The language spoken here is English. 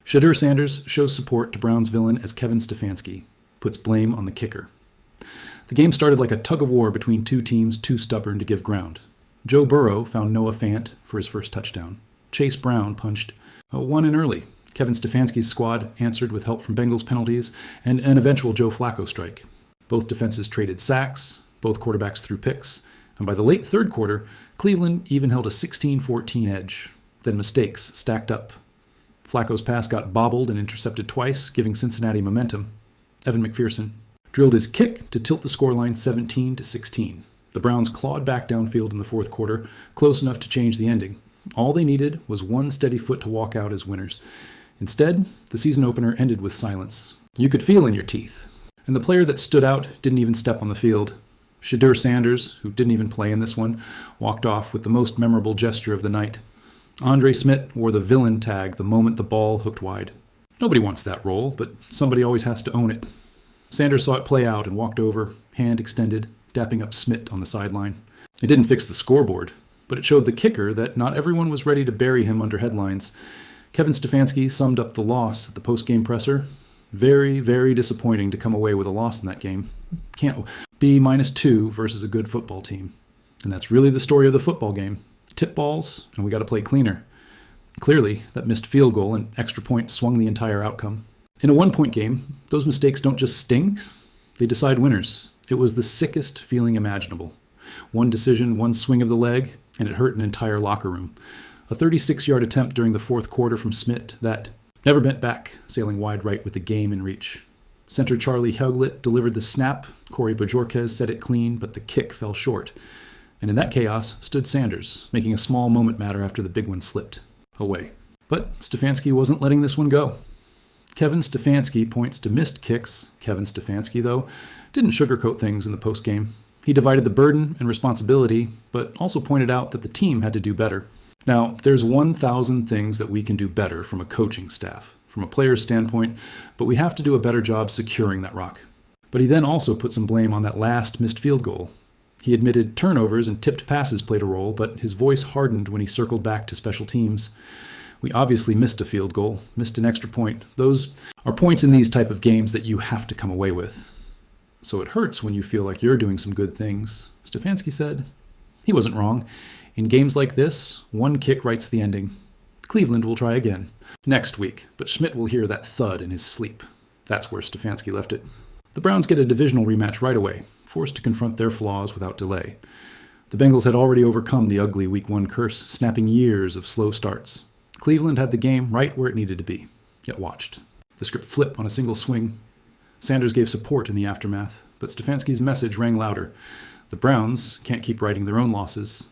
Shedeur Sanders shows support to Browns villain as Kevin Stefanski, puts blame on the kicker. The game started like a tug-of-war between two teams too stubborn to give ground. Joe Burrow found Noah Fant for his first touchdown. Chase Brown punched one in early. Kevin Stefanski's squad answered with help from Bengals penalties and an eventual Joe Flacco strike. Both defenses traded sacks, both quarterbacks threw picks, and by the late third quarter, Cleveland even held a 16-14 edge. Then mistakes stacked up. Flacco's pass got bobbled and intercepted twice, giving Cincinnati momentum. Evan McPherson drilled his kick to tilt the scoreline 17-16. The Browns clawed back downfield in the fourth quarter, close enough to change the ending. All they needed was one steady foot to walk out as winners. Instead, the season opener ended with silence. You could feel in your teeth. And the player that stood out didn't even step on the field. Shedeur Sanders, who didn't even play in this one, walked off with the most memorable gesture of the night. Andre Smith wore the villain tag the moment the ball hooked wide. Nobody wants that role, but somebody always has to own it. Sanders saw it play out and walked over, hand extended, dapping up Smith on the sideline. It didn't fix the scoreboard, but it showed the kicker that not everyone was ready to bury him under headlines. Kevin Stefanski summed up the loss at the post-game presser. Very, very disappointing to come away with a loss in that game. Can't be -2 versus a good football team. And that's really the story of the football game. Tip balls, and we got to play cleaner. Clearly, that missed field goal and extra point swung the entire outcome. In a one-point game, those mistakes don't just sting, they decide winners. It was the sickest feeling imaginable. One decision, one swing of the leg, and it hurt an entire locker room. A 36-yard attempt during the fourth quarter from Smith that never bent back, sailing wide right with the game in reach. Center Charlie Huglet delivered the snap. Corey Bajorquez set it clean, but the kick fell short. And in that chaos stood Sanders, making a small moment matter after the big one slipped away. But Stefanski wasn't letting this one go. Kevin Stefanski points to missed kicks. Kevin Stefanski, though, didn't sugarcoat things in the postgame. He divided the burden and responsibility, but also pointed out that the team had to do better. Now, there's 1,000 things that we can do better from a coaching staff, from a player's standpoint, but we have to do a better job securing that rock. But he then also put some blame on that last missed field goal. He admitted turnovers and tipped passes played a role, but his voice hardened when he circled back to special teams. We obviously missed a field goal, missed an extra point. Those are points in these type of games that you have to come away with. So it hurts when you feel like you're doing some good things. Stefanski said. He wasn't wrong. In games like this, one kick writes the ending. Cleveland will try again next week, but Schmidt will hear that thud in his sleep. That's where Stefanski left it. The Browns get a divisional rematch right away, forced to confront their flaws without delay. The Bengals had already overcome the ugly Week 1 curse, snapping years of slow starts. Cleveland had the game right where it needed to be, yet watched. The script flipped on a single swing. Sanders gave support in the aftermath, but Stefanski's message rang louder. The Browns can't keep writing their own losses.